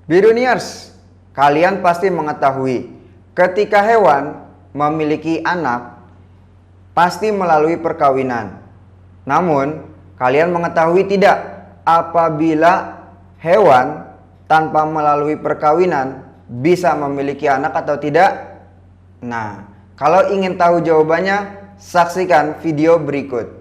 Biruniers, kalian pasti mengetahui ketika hewan memiliki anak pasti melalui perkawinan. Namun, kalian mengetahui tidak apabila hewan tanpa melalui perkawinan bisa memiliki anak atau tidak? Nah, kalau ingin tahu jawabannya, saksikan video berikut.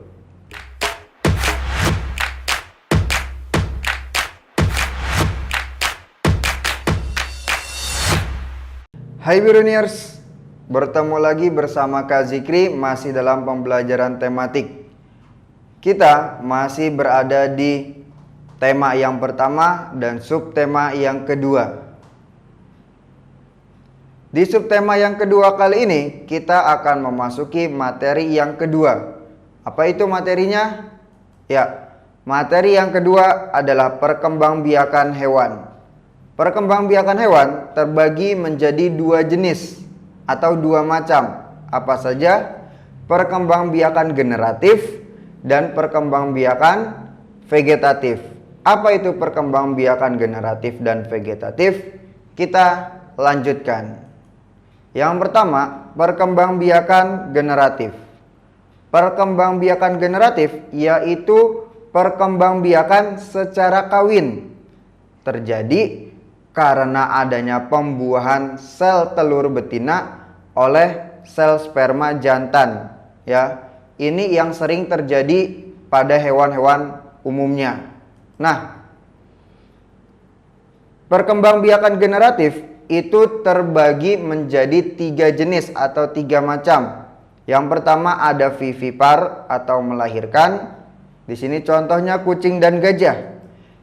Hai Biruniers, bertemu lagi bersama Kak Zikri masih dalam pembelajaran tematik. Kita masih berada di tema yang pertama dan subtema yang kedua. Di subtema yang kedua kali ini kita akan memasuki materi yang kedua. Apa itu materinya? Ya, materi yang kedua adalah perkembangbiakan hewan. Perkembangbiakan hewan terbagi menjadi dua jenis atau dua macam. Apa saja? Perkembangbiakan generatif dan perkembangbiakan vegetatif. Apa itu perkembangbiakan generatif dan vegetatif? Kita lanjutkan. Yang pertama, perkembangbiakan generatif. Perkembangbiakan generatif yaitu perkembangbiakan secara kawin. Terjadi karena adanya pembuahan sel telur betina oleh sel sperma jantan. Ya, ini yang sering terjadi pada hewan-hewan umumnya. Nah, perkembangbiakan generatif itu terbagi menjadi tiga jenis atau tiga macam. Yang pertama ada vivipar atau melahirkan. Di sini contohnya kucing dan gajah.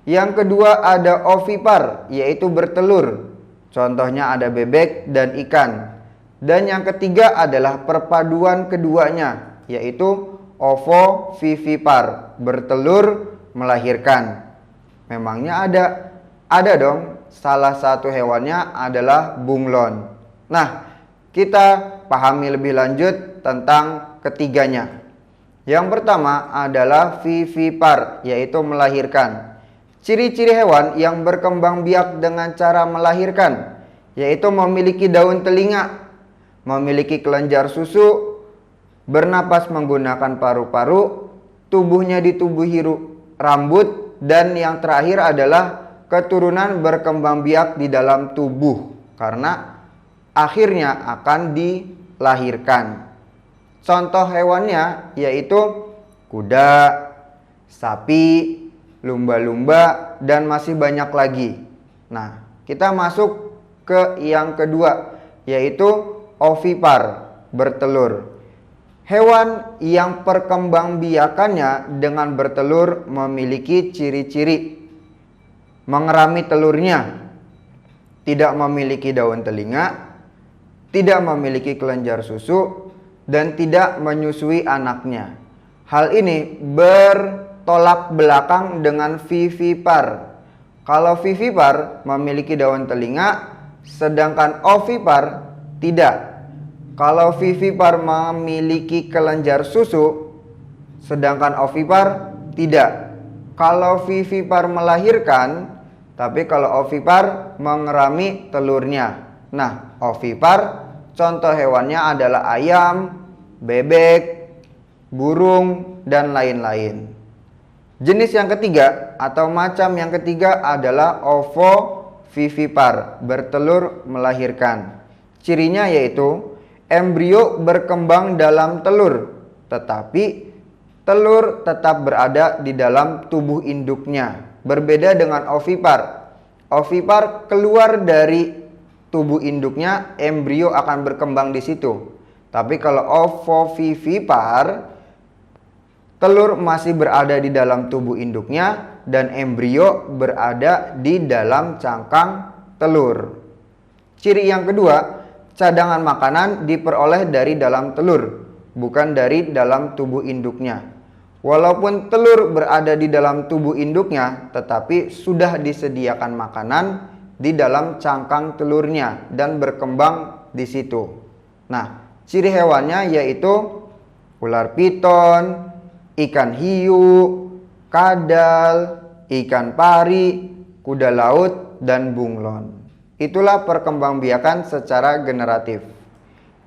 Yang kedua ada ovipar, yaitu bertelur. Contohnya ada bebek dan ikan. Dan yang ketiga adalah perpaduan keduanya, yaitu ovovivipar, bertelur melahirkan. Memangnya ada dong, salah satu hewannya adalah bunglon. Nah, kita pahami lebih lanjut tentang ketiganya. Yang pertama adalah vivipar, yaitu melahirkan. Ciri-ciri hewan yang berkembang biak dengan cara melahirkan, yaitu memiliki daun telinga, memiliki kelenjar susu, bernapas menggunakan paru-paru, tubuhnya ditubuhi rambut, dan yang terakhir adalah keturunan berkembang biak di dalam tubuh, karena akhirnya akan dilahirkan. Contoh hewannya yaitu kuda, sapi, lumba-lumba, dan masih banyak lagi. Nah, kita masuk ke yang kedua, yaitu ovipar, bertelur. Hewan yang perkembangbiakannya dengan bertelur memiliki ciri-ciri: mengerami telurnya, tidak memiliki daun telinga, tidak memiliki kelenjar susu, dan tidak menyusui anaknya. Hal ini bertolak belakang dengan vivipar. Kalau vivipar memiliki daun telinga, sedangkan ovipar tidak. Kalau vivipar memiliki kelenjar susu, sedangkan ovipar tidak. Kalau vivipar melahirkan, tapi kalau ovipar mengerami telurnya. Nah, ovipar contoh hewannya adalah ayam, bebek, burung, dan lain-lain. Jenis yang ketiga atau macam yang ketiga adalah ovovivipar, bertelur melahirkan. Cirinya yaitu embrio berkembang dalam telur, tetapi telur tetap berada di dalam tubuh induknya. Berbeda dengan ovipar. Ovipar keluar dari tubuh induknya, embrio akan berkembang di situ. Tapi kalau ovovivipar, telur masih berada di dalam tubuh induknya dan embrio berada di dalam cangkang telur. Ciri yang kedua, cadangan makanan diperoleh dari dalam telur, bukan dari dalam tubuh induknya. Walaupun telur berada di dalam tubuh induknya, tetapi sudah disediakan makanan di dalam cangkang telurnya dan berkembang di situ. Nah, ciri hewannya yaitu ular piton, ikan hiu, kadal, ikan pari, kuda laut, dan bunglon. Itulah perkembangbiakan secara generatif.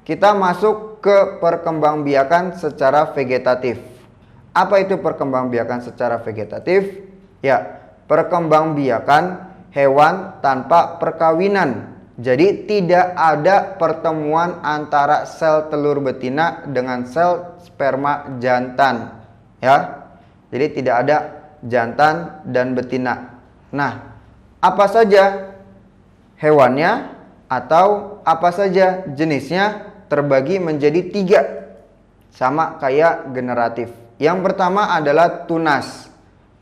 Kita masuk ke perkembangbiakan secara vegetatif. Apa itu perkembangbiakan secara vegetatif? Ya, perkembangbiakan hewan tanpa perkawinan. Jadi tidak ada pertemuan antara sel telur betina dengan sel sperma jantan. Ya, jadi tidak ada jantan dan betina. Nah, apa saja hewannya atau apa saja jenisnya terbagi menjadi 3, sama kayak generatif. Yang pertama adalah tunas.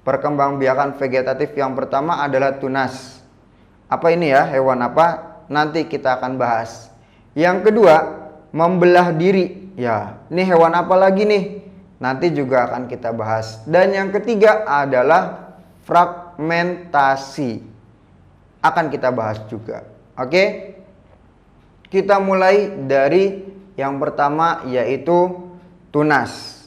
Perkembangbiakan vegetatif yang pertama adalah tunas. Apa ini ya? Hewan apa? Nanti kita akan bahas. Yang kedua, membelah diri. Ya, ini hewan apa lagi nih? Nanti juga akan kita bahas. Dan yang ketiga adalah fragmentasi. Akan kita bahas juga. Oke? Kita mulai dari yang pertama, yaitu tunas.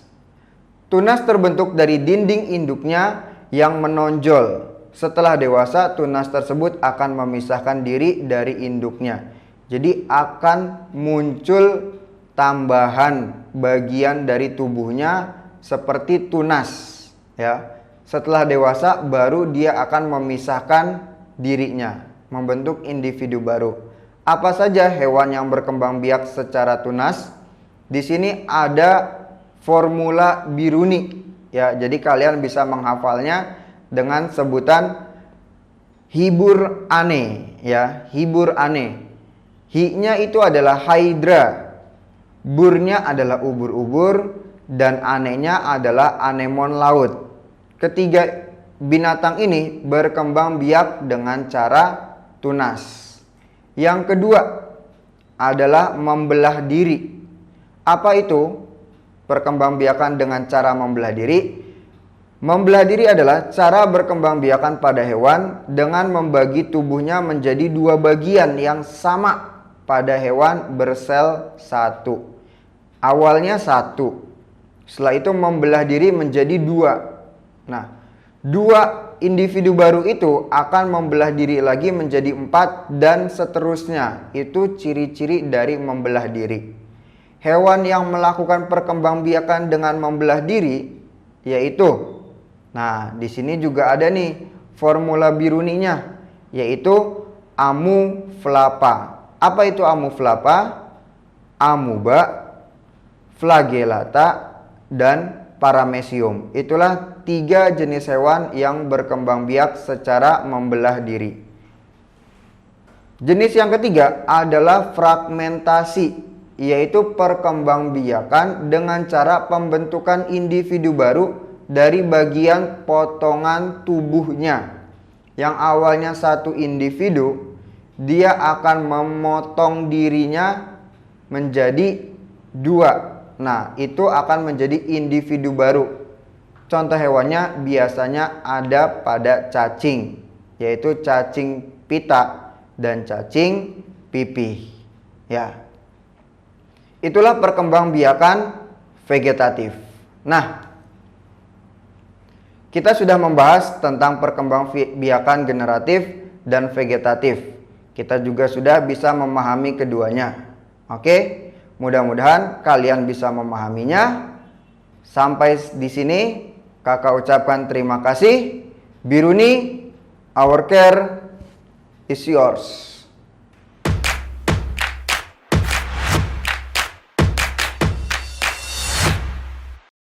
Tunas terbentuk dari dinding induknya yang menonjol. Setelah dewasa, tunas tersebut akan memisahkan diri dari induknya. Jadi akan muncul tambahan bagian dari tubuhnya seperti tunas. Ya, setelah dewasa baru dia akan memisahkan dirinya, membentuk individu baru. Apa saja hewan yang berkembang biak secara tunas? Di sini ada formula Biruni. Ya, jadi kalian bisa menghafalnya dengan sebutan hibur ane, ya, hibur ane. Hi-nya itu adalah hydra, burnya adalah ubur-ubur, dan anenya adalah anemon laut. Ketiga binatang ini berkembang biak dengan cara tunas. Yang kedua adalah membelah diri. Apa itu perkembangbiakan dengan cara membelah diri? Membelah diri adalah cara berkembangbiakan pada hewan dengan membagi tubuhnya menjadi 2 bagian yang sama pada hewan bersel satu. Awalnya 1, setelah itu membelah diri menjadi 2. Nah, 2 individu baru itu akan membelah diri lagi menjadi 4 dan seterusnya. Itu ciri-ciri dari membelah diri. Hewan yang melakukan perkembangbiakan dengan membelah diri yaitu, nah, di sini juga ada nih formula Biruninya, yaitu Amuflapa. Apa itu Amuflapa? Amuba, flagellata, dan paramecium. Itulah 3 jenis hewan yang berkembang biak secara membelah diri. Jenis yang ketiga adalah fragmentasi, yaitu perkembangbiakan dengan cara pembentukan individu baru dari bagian potongan tubuhnya. Yang awalnya 1 individu, dia akan memotong dirinya menjadi 2. Nah, itu akan menjadi individu baru. Contoh hewannya biasanya ada pada cacing, yaitu cacing pita dan cacing pipih. Ya, itulah perkembangbiakan vegetatif. Nah, kita sudah membahas tentang perkembangbiakan generatif dan vegetatif. Kita juga sudah bisa memahami keduanya. Oke, mudah-mudahan kalian bisa memahaminya. Sampai di sini kakak ucapkan terima kasih. Biruni, our care is yours.